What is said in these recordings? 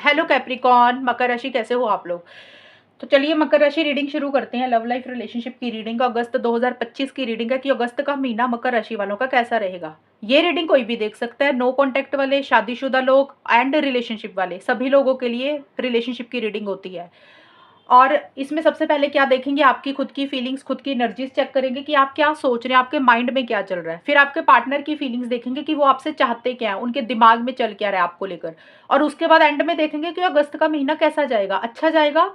Hello Capricorn, मकर राशि कैसे हो आप लोग। तो चलिए मकर राशि रीडिंग शुरू करते हैं। लव लाइफ रिलेशनशिप की रीडिंग अगस्त 2025 की रीडिंग है कि अगस्त का महीना मकर राशि वालों का कैसा रहेगा। ये रीडिंग कोई भी देख सकता है, नो कॉन्टैक्ट वाले, शादीशुदा लोग एंड रिलेशनशिप वाले सभी लोगों के लिए रिलेशनशिप की रीडिंग होती है। और इसमें सबसे पहले क्या देखेंगे, आपकी खुद की फीलिंग्स, खुद की एनर्जीज चेक करेंगे कि आप क्या सोच रहे हैं, आपके माइंड में क्या चल रहा है। फिर आपके पार्टनर की फीलिंग्स देखेंगे कि वो आपसे चाहते क्या है, उनके दिमाग में चल क्या रहा है आपको लेकर। और उसके बाद एंड में देखेंगे कि अगस्त का महीना कैसा जाएगा, अच्छा जाएगा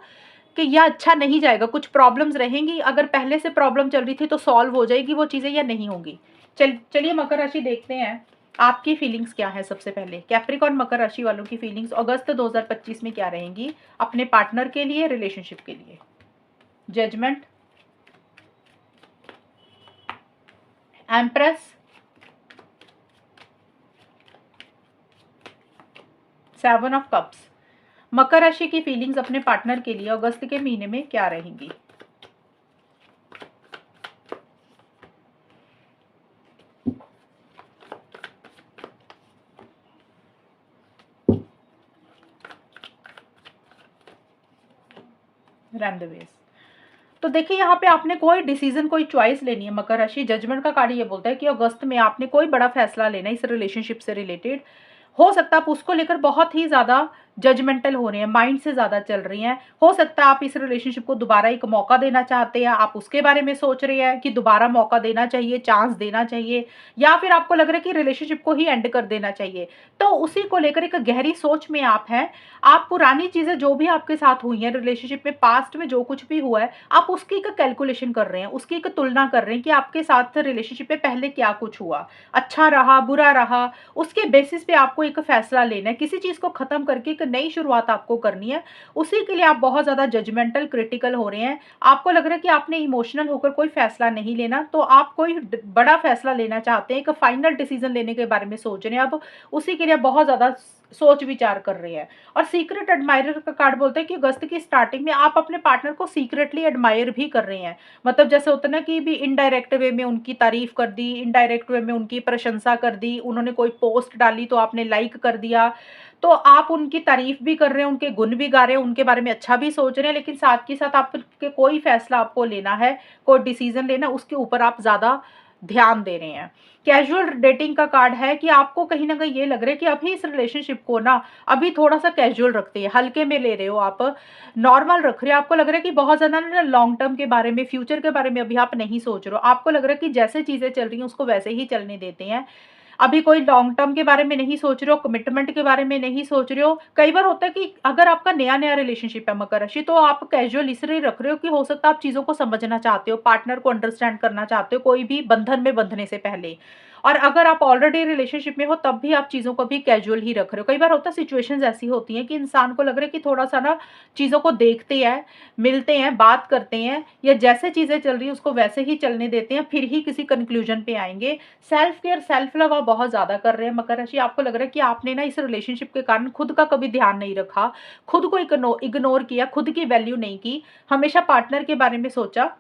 कि या अच्छा नहीं जाएगा, कुछ प्रॉब्लम्स रहेंगी, अगर पहले से प्रॉब्लम चल रही थी तो सॉल्व हो जाएगी वो चीज़ें या नहीं होंगी। चलिए मकर राशि देखते हैं आपकी फीलिंग्स क्या है। सबसे पहले कैप्रिकॉन मकर राशि वालों की फीलिंग्स अगस्त 2025 में क्या रहेंगी अपने पार्टनर के लिए, रिलेशनशिप के लिए। Judgement, empress, 7 of cups. मकर राशि की फीलिंग्स अपने पार्टनर के लिए अगस्त के महीने में क्या रहेंगी। रैंडवेज। तो देखिए यहाँ पे आपने कोई डिसीजन, कोई चॉइस लेनी है मकर राशि। जजमेंट का कार्ड ये बोलता है कि अगस्त में आपने कोई बड़ा फैसला लेना है इस रिलेशनशिप से रिलेटेड। हो सकता है आप उसको लेकर बहुत ही ज़्यादा जजमेंटल हो रहे हैं, माइंड से ज़्यादा चल रही हैं। हो सकता है आप इस रिलेशनशिप को दोबारा एक मौका देना चाहते हैं, आप उसके बारे में सोच रहे हैं कि दोबारा मौका देना चाहिए, चांस देना चाहिए, या फिर आपको लग रहा है कि रिलेशनशिप को ही एंड कर देना चाहिए। तो उसी को लेकर एक गहरी सोच में आप हैं। आप पुरानी चीज़ें जो भी आपके साथ हुई हैं रिलेशनशिप में, पास्ट में जो कुछ भी हुआ है, आप उसकी एक कैलकुलेशन कर रहे हैं, उसकी एक तुलना कर रहे हैं कि आपके साथ रिलेशनशिप में पहले क्या कुछ हुआ, अच्छा रहा, बुरा रहा। उसके बेसिस पे आपको एक फैसला लेना है, किसी चीज़ को ख़त्म करके एक नई शुरुआत आपको करनी है। उसी के लिए आप बहुत ज़्यादा जजमेंटल, क्रिटिकल हो रहे हैं। आपको लग रहा है कि आपने इमोशनल होकर कोई फैसला नहीं लेना, तो आप कोई बड़ा फैसला लेना चाहते हैं, एक फाइनल डिसीजन लेने के बारे में सोच रहे हैं। अब उसी के लिए बहुत ज़्यादा सोच विचार कर रहे हैं। और सीक्रेट एडमायरर का कार्ड बोलता है कि अगस्त की स्टार्टिंग में आप अपने पार्टनर को सीक्रेटली एडमायर भी कर रहे हैं। मतलब जैसे होता है ना कि भी इनडायरेक्ट वे में उनकी तारीफ कर दी, इनडायरेक्ट वे में उनकी प्रशंसा कर दी, उन्होंने कोई पोस्ट डाली तो आपने लाइक कर दिया। तो आप उनकी तारीफ भी कर रहे हैं, उनके गुण भी गा रहे हैं, उनके बारे में अच्छा भी सोच रहे हैं, लेकिन साथ के साथ आपके कोई फैसला आपको लेना है, कोई डिसीजन लेना, उसके ऊपर आप ज़्यादा ध्यान दे रहे हैं। कैजुअल डेटिंग का कार्ड है कि आपको कहीं ना कहीं ये लग रहा है कि अभी इस रिलेशनशिप को ना अभी थोड़ा सा कैजुअल रखते हैं, हल्के में ले रहे हो आप, नॉर्मल रख रहे हो। आपको लग रहा है कि बहुत ज़्यादा ना लॉन्ग टर्म के बारे में, फ्यूचर के बारे में अभी आप नहीं सोच रहे हो। आपको लग रहा है कि जैसे चीज़ें चल रही हैं उसको वैसे ही चलने देते हैं। अभी कोई लॉन्ग टर्म के बारे में नहीं सोच रहे हो, कमिटमेंट के बारे में नहीं सोच रहे हो। कई बार होता है कि अगर आपका नया-नया रिलेशनशिप है मकर राशि, तो आप कैजुअल इसलिए रख रहे हो कि हो सकता है आप चीज़ों को समझना चाहते हो, पार्टनर को अंडरस्टैंड करना चाहते हो, कोई भी बंधन में बंधने से पहले। और अगर आप ऑलरेडी रिलेशनशिप में हो तब भी आप चीज़ों को भी कैजुअल ही रख रहे हो। कई बार होता है सिचुएशंस ऐसी होती हैं कि इंसान को लग रहा है कि थोड़ा-सा ना चीज़ों को देखते हैं, मिलते हैं, बात करते हैं, या जैसे चीज़ें चल रही हैं उसको वैसे ही चलने देते हैं, फिर ही किसी कंक्लूजन पे आएँगे। सेल्फ केयर, सेल्फ लव आप बहुत ज़्यादा कर रहे हैं मकर राशि। आपको लग रहा है कि आपने ना इस रिलेशनशिप के कारण खुद का कभी ध्यान नहीं रखा, खुद को इग्नोर किया, खुद की वैल्यू नहीं की, हमेशा पार्टनर के बारे में सोचा।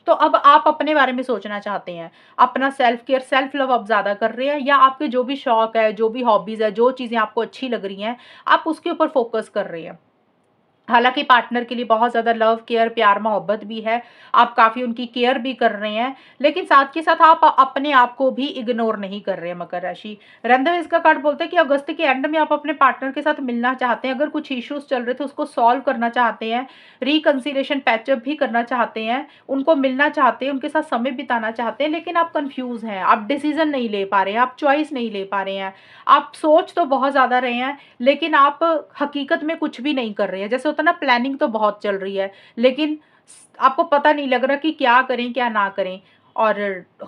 तो अब आप अपने बारे में सोचना चाहते हैं, अपना सेल्फ केयर, सेल्फ लव आप ज़्यादा कर रहे हैं, या आपके जो भी शौक है, जो भी हॉबीज़ है, जो चीज़ें आपको अच्छी लग रही हैं, आप उसके ऊपर फोकस कर रहे हैं। हालाँकि पार्टनर के लिए बहुत ज़्यादा लव, केयर, प्यार, मोहब्बत भी है। आप काफ़ी उनकी केयर भी कर रहे हैं, लेकिन साथ के साथ आप अपने आप को भी इग्नोर नहीं कर रहे हैं मकर राशि। रंधवे इसका कार्ड बोलता है कि अगस्त के एंड में आप अपने पार्टनर के साथ मिलना चाहते हैं। अगर कुछ इश्यूज़ चल रहे थे उसको सॉल्व करना चाहते हैं, रिकंसिलिएशन, पैचअप भी करना चाहते हैं, उनको मिलना चाहते हैं, उनके साथ समय बिताना चाहते हैं, लेकिन आप कन्फ्यूज़ हैं, आप डिसीज़न नहीं ले पा रहे हैं, आप चॉइस नहीं ले पा रहे हैं। आप सोच तो बहुत ज़्यादा रहे हैं, लेकिन आप हकीकत में कुछ भी नहीं कर रहे हैं। जैसे होता है ना, प्लानिंग तो बहुत चल रही है, लेकिन आपको पता नहीं लग रहा कि क्या करें, क्या ना करें। और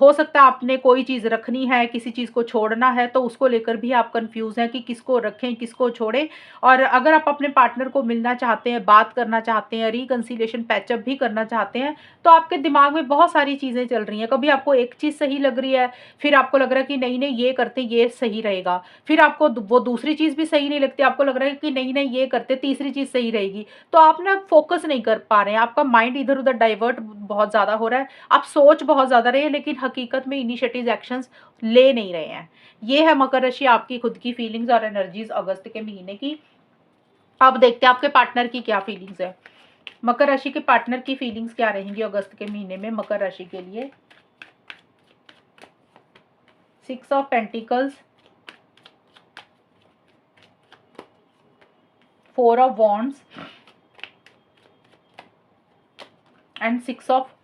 हो सकता है आपने कोई चीज़ रखनी है, किसी चीज़ को छोड़ना है, तो उसको लेकर भी आप कन्फ्यूज़ हैं कि किसको रखें, किसको छोड़ें। और अगर आप अपने पार्टनर को मिलना चाहते हैं, बात करना चाहते हैं, रिकंसिलिएशन, पैचअप भी करना चाहते हैं, तो आपके दिमाग में बहुत सारी चीज़ें चल रही हैं। कभी आपको एक चीज़ सही लग रही है, फिर आपको लग रहा है कि नहीं, नहीं ये करते, ये सही रहेगा। फिर आपको वो दूसरी चीज़ भी सही नहीं लगती, आपको लग रहा है कि नहीं, नहीं ये करते, तीसरी चीज़ सही रहेगी। तो आप ना फ़ोकस नहीं कर पा रहे हैं, आपका माइंड इधर-उधर डाइवर्ट बहुत ज़्यादा हो रहा है। आप सोच बहुत ज़्यादा रहे हैं, लेकिन हकीकत में इनिशिएटिव एक्शंस ले नहीं रहे हैं। ये है मकर राशि आपकी खुद की फीलिंग्स और एनर्जीज़ अगस्त के महीने की। अब देखते हैं आपके पार्टनर की क्या फीलिंग्स है। मकर राशि के पार्टनर की फीलिंग्स क्या रहेंगी अगस्त के महीने में मकर राशि के लिए। 6 of pentacles, 4 of wands and 6 of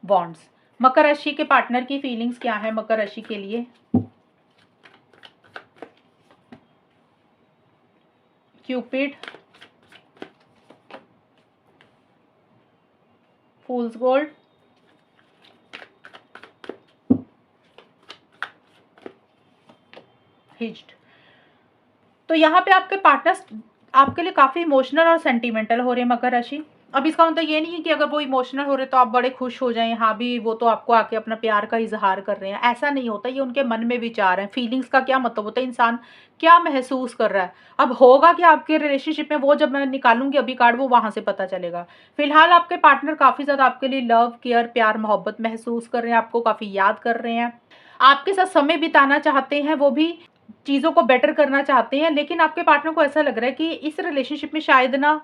wands. मकर राशि के पार्टनर की फीलिंग्स क्या है मकर राशि के लिए। क्यूपिड, फूल्स गोल्ड, हिज्ड। तो यहाँ पे आपके पार्टनर्स आपके लिए काफी इमोशनल और सेंटिमेंटल हो रहे हैं मकर राशि। अब इसका मतलब ये नहीं है कि अगर वो इमोशनल हो रहे तो आप बड़े खुश हो जाएं, हाँ भी वो तो आपको आके अपना प्यार का इजहार कर रहे हैं, ऐसा नहीं होता। ये उनके मन में विचार है। फीलिंग्स का क्या मतलब होता है, इंसान क्या महसूस कर रहा है। अब होगा कि आपके रिलेशनशिप में, वो जब मैं निकालूंगी अभी कार्ड वो वहां से पता चलेगा। फिलहाल आपके पार्टनर काफी ज्यादा आपके लिए लव, केयर, प्यार, मोहब्बत महसूस कर रहे हैं, आपको काफी याद कर रहे हैं, आपके साथ समय बिताना चाहते हैं, वो भी चीज़ों को बेटर करना चाहते हैं। लेकिन आपके पार्टनर को ऐसा लग रहा है कि इस रिलेशनशिप में शायद ना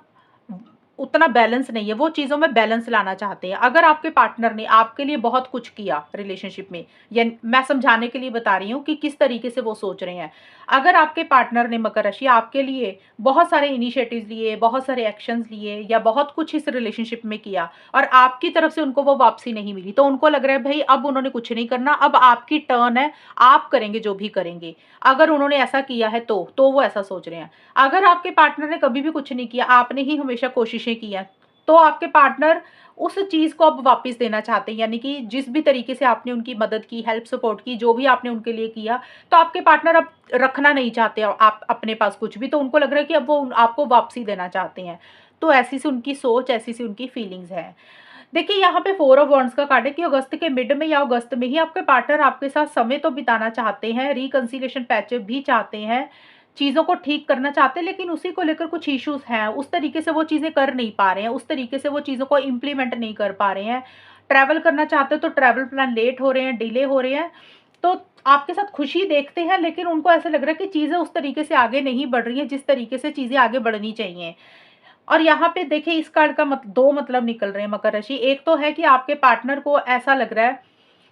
उतना बैलेंस नहीं है, वो चीज़ों में बैलेंस लाना चाहते हैं। अगर आपके पार्टनर ने आपके लिए बहुत कुछ किया रिलेशनशिप में, या मैं समझाने के लिए बता रही हूँ कि किस तरीके से वो सोच रहे हैं। अगर आपके पार्टनर ने मकर राशि आपके लिए बहुत सारे इनिशिएटिव्स लिए, बहुत सारे एक्शंस लिए, या बहुत कुछ इस रिलेशनशिप में किया और आपकी तरफ से उनको वो वापसी नहीं मिली, तो उनको लग रहा है भाई अब उन्होंने कुछ नहीं करना, अब आपकी टर्न है, आप करेंगे जो भी करेंगे। अगर उन्होंने ऐसा किया है तो वो ऐसा सोच रहे हैं। अगर आपके पार्टनर ने कभी भी कुछ नहीं किया, आपने ही हमेशा कोशिशें की हैं, तो आपके पार्टनर उस चीज़ को अब वापस देना चाहते हैं। यानी कि जिस भी तरीके से आपने उनकी मदद की, हेल्प, सपोर्ट की, जो भी आपने उनके लिए किया, तो आपके पार्टनर अब रखना नहीं चाहते आप अपने पास कुछ भी। तो उनको लग रहा है कि अब वो आपको वापसी देना चाहते हैं। तो ऐसी सी उनकी सोच, ऐसी सी उनकी फीलिंग्स है। देखिए यहाँ पे 4 ऑफ वॉन्ड्स का कार्ड है कि अगस्त के मिड में या अगस्त में ही आपके पार्टनर आपके साथ समय तो बिताना चाहते हैं, रिकंसिलिएशन पैचअप भी चाहते हैं, चीज़ों को ठीक करना चाहते हैं, लेकिन उसी को लेकर कुछ इश्यूज हैं। उस तरीके से वो चीज़ें कर नहीं पा रहे हैं, उस तरीके से वो चीज़ों को इम्प्लीमेंट नहीं कर पा रहे हैं। ट्रैवल करना चाहते हैं तो ट्रैवल प्लान लेट हो रहे हैं, डिले हो रहे हैं। तो आपके साथ खुशी देखते हैं, लेकिन उनको ऐसा लग रहा है कि चीज़ें उस तरीके से आगे नहीं बढ़ रही हैं जिस तरीके से चीज़ें आगे बढ़नी चाहिए। और यहाँ पे देखिए इस कार्ड का दो मतलब निकल रहे हैं मकर राशि। एक तो है कि आपके पार्टनर को ऐसा लग रहा है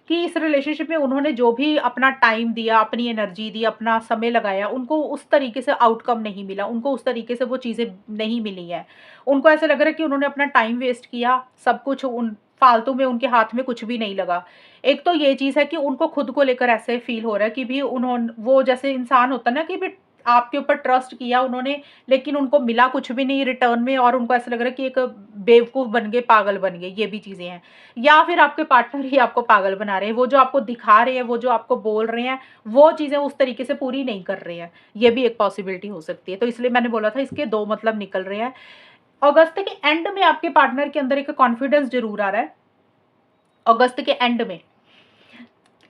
कि इस रिलेशनशिप में उन्होंने जो भी अपना टाइम दिया, अपनी एनर्जी दी, अपना समय लगाया, उनको उस तरीके से आउटकम नहीं मिला, उनको उस तरीके से वो चीज़ें नहीं मिली हैं। उनको ऐसा लग रहा है कि उन्होंने अपना टाइम वेस्ट किया, सब कुछ उन फालतू में, उनके हाथ में कुछ भी नहीं लगा। एक तो ये चीज़ है कि उनको खुद को लेकर ऐसे फील हो रहा है कि भी वो जैसे इंसान होता है ना कि भी आपके ऊपर ट्रस्ट किया उन्होंने, लेकिन उनको मिला कुछ भी नहीं रिटर्न में, और उनको ऐसा लग रहा है कि एक बेवकूफ़ बन गए, पागल बन गए, ये भी चीज़ें हैं। या फिर आपके पार्टनर ही आपको पागल बना रहे हैं, वो जो आपको दिखा रहे हैं, वो जो आपको बोल रहे हैं, वो चीज़ें उस तरीके से पूरी नहीं कर रहे हैं। ये भी एक पॉसिबिलिटी हो सकती है। तो इसलिए मैंने बोला था इसके दो मतलब निकल रहे हैं। अगस्त के एंड में आपके पार्टनर के अंदर एक कॉन्फिडेंस जरूर आ रहा है। अगस्त के एंड में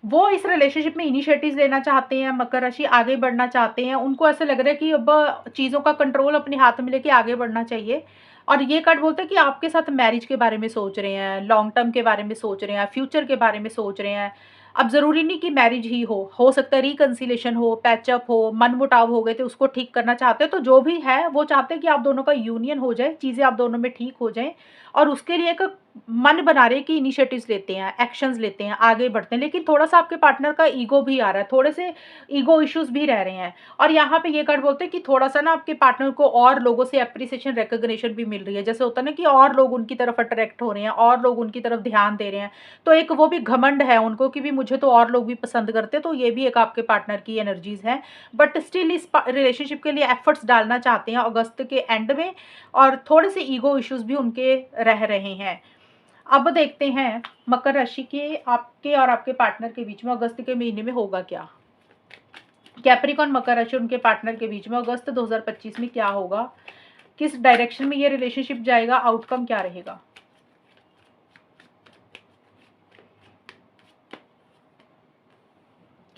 वो इस रिलेशनशिप में इनिशिएटिव्स लेना चाहते हैं, मकर राशि आगे बढ़ना चाहते हैं। उनको ऐसा लग रहा है कि अब चीज़ों का कंट्रोल अपने हाथ में लेके आगे बढ़ना चाहिए। और ये कार्ड बोलता है कि आपके साथ मैरिज के बारे में सोच रहे हैं, लॉन्ग टर्म के बारे में सोच रहे हैं, फ्यूचर के बारे में सोच रहे हैं। अब ज़रूरी नहीं कि मैरिज ही हो सकता है रिकंसिलेशन हो, पैचअप हो, मनमुटाव हो गए थे उसको ठीक करना चाहते हैं। तो जो भी है वो चाहते हैं कि आप दोनों का यूनियन हो जाए, चीज़ें आप दोनों में ठीक हो जाएँ, और उसके लिए एक मन बना रहे हैं कि इनिशिएटिव्स लेते हैं, एक्शंस लेते हैं, आगे बढ़ते हैं। लेकिन थोड़ा-सा आपके पार्टनर का ईगो भी आ रहा है, थोड़े से ईगो इश्यूज़ भी रह रहे हैं। और यहाँ पे ये कार्ड बोलते हैं कि थोड़ा-सा ना आपके पार्टनर को और लोगों से एप्रिसिएशन, रिकॉग्निशन भी मिल रही है। जैसे होता है ना कि और लोग उनकी तरफ अट्रैक्ट हो रहे हैं, और लोग उनकी तरफ ध्यान दे रहे हैं। तो एक वो भी घमंड है उनको कि भी मुझे तो और लोग भी पसंद करते हैं। तो ये भी एक आपके पार्टनर की एनर्जीज़ हैं। बट स्टिल इस रिलेशनशिप के लिए एफर्ट्स डालना चाहते हैं अगस्त के एंड में, और थोड़े से ईगो इश्यूज़ भी उनके रह रहे हैं। अब देखते हैं मकर राशि के आपके और आपके पार्टनर के बीच में अगस्त के महीने में होगा क्या। कैप्रिकॉन मकर राशि उनके पार्टनर के बीच में अगस्त 2025 में क्या होगा, किस डायरेक्शन में ये रिलेशनशिप जाएगा, आउटकम क्या रहेगा।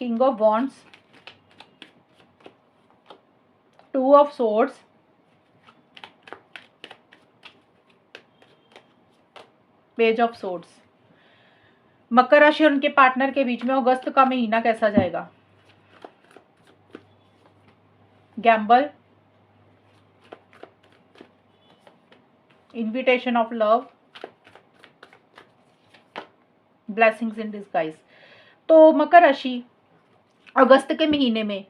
King of wands, 2 of swords, page of swords. मकर राशि और उनके पार्टनर के बीच में अगस्त का महीना कैसा जाएगा। Gamble, invitation of love, blessings in disguise. तो मकर राशि, अगस्त के महीने में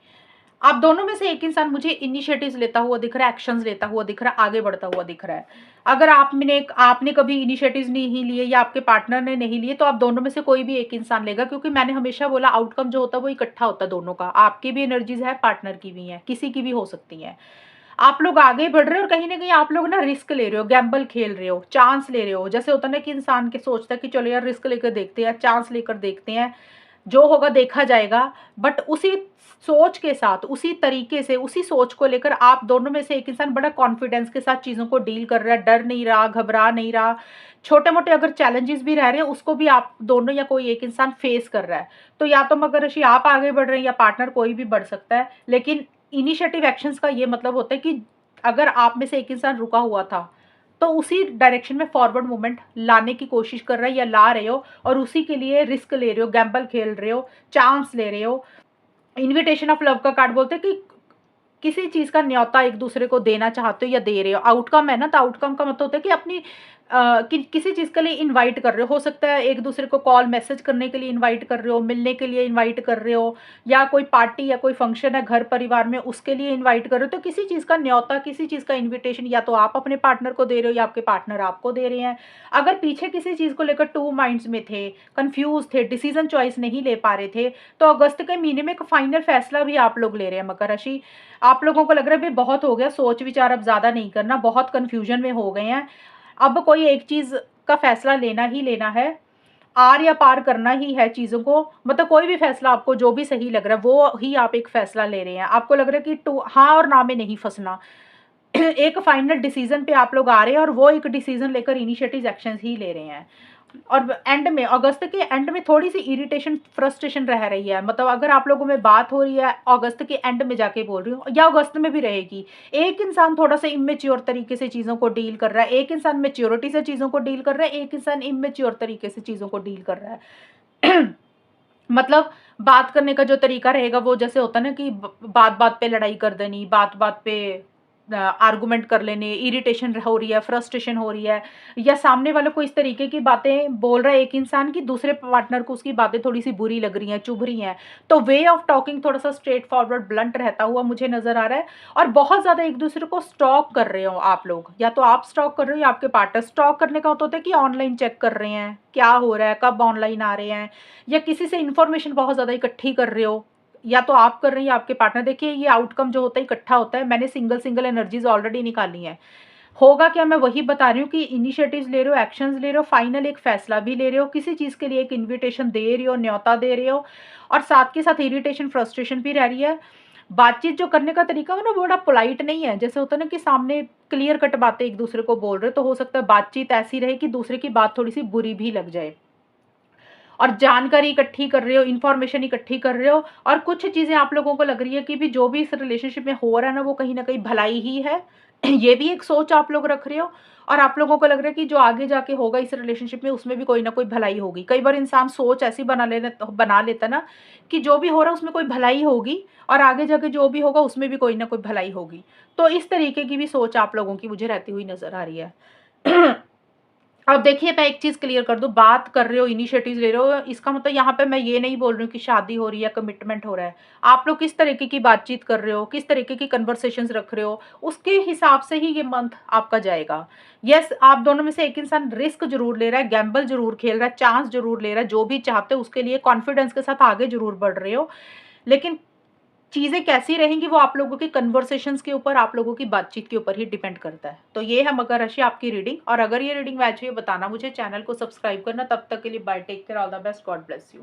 आप दोनों में से एक इंसान मुझे इनिशिएटिव्स लेता हुआ दिख रहा है, एक्शंस लेता हुआ दिख रहा है, आगे बढ़ता हुआ दिख रहा है। अगर आपने कभी इनिशिएटिव्स नहीं लिए या आपके पार्टनर ने नहीं लिए, तो आप दोनों में से कोई भी एक इंसान लेगा, क्योंकि मैंने हमेशा बोला आउटकम जो होता है वो इकट्ठा होता है दोनों का। आपकी भी एनर्जीज है, पार्टनर की भी है, किसी की भी हो सकती है। आप लोग आगे बढ़ रहे हो और कहीं ना कहीं आप लोग ना रिस्क ले रहे हो, गैम्बल खेल रहे हो, चांस ले रहे हो। जैसे होता है ना कि इंसान के सोचता है कि चलो यार रिस्क लेकर देखते हैं, चांस लेकर देखते हैं, जो होगा देखा जाएगा। बट उसी सोच के साथ, उसी तरीके से, उसी सोच को लेकर आप दोनों में से एक इंसान बड़ा कॉन्फिडेंस के साथ चीज़ों को डील कर रहा है, डर नहीं रहा, घबरा नहीं रहा। छोटे मोटे अगर चैलेंजेस भी रह रहे हैं उसको भी आप दोनों या कोई एक इंसान फेस कर रहा है। तो या तो मकर राशि आप आगे बढ़ रहे हैं या पार्टनर कोई भी बढ़ सकता है। लेकिन इनिशिएटिव एक्शंस का ये मतलब होता है कि अगर आप में से एक इंसान रुका हुआ था तो उसी डायरेक्शन में फॉरवर्ड मूवमेंट लाने की कोशिश कर रहा है या ला रहे हो, और उसी के लिए रिस्क ले रहे हो, गैम्बल खेल रहे हो, चांस ले रहे हो। इन्विटेशन ऑफ लव का कार्ड बोलते हैं कि किसी चीज का न्योता एक दूसरे को देना चाहते हो या दे रहे हो। आउटकम है ना, तो आउटकम का मतलब होता है कि अपनी किसी चीज के लिए इनवाइट कर रहे हो सकता है एक दूसरे को कॉल मैसेज करने के लिए इनवाइट कर रहे हो, मिलने के लिए इनवाइट कर रहे हो, या कोई पार्टी या कोई फंक्शन है घर परिवार में उसके लिए इनवाइट कर रहे हो। तो किसी चीज का न्योता, किसी चीज का इन्विटेशन या तो आप अपने पार्टनर को दे रहे हो या आपके पार्टनर आपको दे रहे हैं। अगर पीछे किसी चीज को लेकर टू माइंड्स में थे, कंफ्यूज थे, डिसीजन चॉइस नहीं ले पा रहे थे, तो अगस्त के महीने में एक फाइनल फैसला भी आप लोग ले रहे हैं मकर राशि। आप लोगों को लग रहा है भाई बहुत हो गया, सोच विचार अब ज्यादा नहीं करना, बहुत कंफ्यूजन में हो गए हैं, अब कोई एक चीज का फैसला लेना ही लेना है, आर या पार करना ही है चीजों को। मतलब कोई भी फैसला आपको जो भी सही लग रहा है वो ही आप एक फैसला ले रहे हैं। आपको लग रहा है कि टू हाँ और ना में नहीं फंसना। एक फाइनल डिसीजन पे आप लोग आ रहे हैं और वो एक डिसीजन लेकर इनिशिएटिव एक्शन ही ले रहे हैं। और एंड में, अगस्त के एंड में थोड़ी सी इरिटेशन, फ्रस्ट्रेशन रह रही है। मतलब अगर आप लोगों में बात हो रही है, अगस्त के एंड में जाके बोल रही हूँ या अगस्त में भी रहेगी, एक इंसान थोड़ा सा इमेच्योर तरीके से चीज़ों को डील कर रहा है, एक इंसान मेच्योरिटी से चीज़ों को डील कर रहा है, एक इंसान इमेच्योर तरीके से चीज़ों को डील कर रहा है। मतलब बात करने का जो तरीका रहेगा वो जैसे होता है ना कि बात बात पे लड़ाई कर देनी, बात बात पे आर्गुमेंट कर लेने, इरिटेशन हो रही है, फ्रस्ट्रेशन हो रही है, या सामने वाले को इस तरीके की बातें बोल रहा है एक इंसान की दूसरे पार्टनर को उसकी बातें थोड़ी सी बुरी लग रही हैं, चुभ रही हैं। तो वे ऑफ टॉकिंग थोड़ा सा स्ट्रेट फॉरवर्ड ब्लंट रहता हुआ मुझे नजर आ रहा है। और बहुत ज्यादा एक दूसरे को स्टॉक कर रहे हो आप लोग, या तो आप स्टॉक कर रहे हो या आपके पार्टनर। स्टॉक करने का होता है कि ऑनलाइन चेक कर रहे हैं क्या हो रहा है, कब ऑनलाइन आ रहे हैं, या किसी से इंफॉर्मेशन बहुत ज्यादा इकट्ठी कर रहे हो, या तो आप कर रहे हैं या आपके पार्टनर। देखिए ये आउटकम जो होता है इकट्ठा होता है। मैंने सिंगल सिंगल एनर्जीज ऑलरेडी निकाली हैं। होगा क्या, मैं वही बता रही हूँ कि इनिशिएटिव्स ले रहे हो, एक्शंस ले रहे हो, फाइनल एक फैसला भी ले रहे हो, किसी चीज के लिए एक इन्विटेशन दे रहे हो, न्योता दे रहे हो, और साथ के साथ इरिटेशन, फ्रस्ट्रेशन भी रह रही है। बातचीत जो करने का तरीका है ना वो बड़ा पोलाइट नहीं है। जैसे होता है ना कि सामने क्लियर कट बातें एक दूसरे को बोल रहे हो, तो हो सकता है बातचीत ऐसी रहे कि दूसरे की बात थोड़ी सी बुरी भी लग जाए। और जानकारी इकट्ठी कर रहे हो, इन्फॉर्मेशन इकट्ठी कर रहे हो, और कुछ चीज़ें आप लोगों को लग रही है कि भी जो भी इस रिलेशनशिप में हो रहा है ना वो कहीं ना कहीं भलाई ही है। ये भी एक सोच आप लोग रख रहे हो। और आप लोगों को लग रहा है कि जो आगे जाके होगा इस रिलेशनशिप में उसमें भी कोई ना कोई भलाई होगी। कई बार इंसान सोच ऐसी बना लेता ना कि जो भी हो रहा है उसमें कोई भलाई होगी, और आगे जाके जो भी होगा उसमें भी कोई ना कोई भलाई होगी। तो इस तरीके की भी सोच आप लोगों की मुझे रहती हुई नजर आ रही है। अब देखिए मैं एक चीज क्लियर कर दूं, बात कर रहे हो, इनिशिएटिव ले रहे हो, इसका मतलब यहाँ पे मैं ये नहीं बोल रही हूँ कि शादी हो रही है, कमिटमेंट हो रहा है। आप लोग किस तरीके की बातचीत कर रहे हो, किस तरीके की कन्वर्सेशंस रख रहे हो, उसके हिसाब से ही ये मंथ आपका जाएगा। यस, आप दोनों में से एक इंसान रिस्क जरूर ले रहा है, गैम्बल जरूर खेल रहा है, चांस जरूर ले रहा है, जो भी चाहते हो उसके लिए कॉन्फिडेंस के साथ आगे जरूर बढ़ रहे हो। लेकिन चीज़ें कैसी रहेंगी वो आप लोगों की कन्वर्सेशंस के ऊपर, आप लोगों की बातचीत के ऊपर ही डिपेंड करता है। तो ये है मकर राशि आपकी रीडिंग। और अगर ये रीडिंग मैच हुई बताना मुझे, चैनल को सब्सक्राइब करना। तब तक के लिए bye, take care, all the best, God bless you.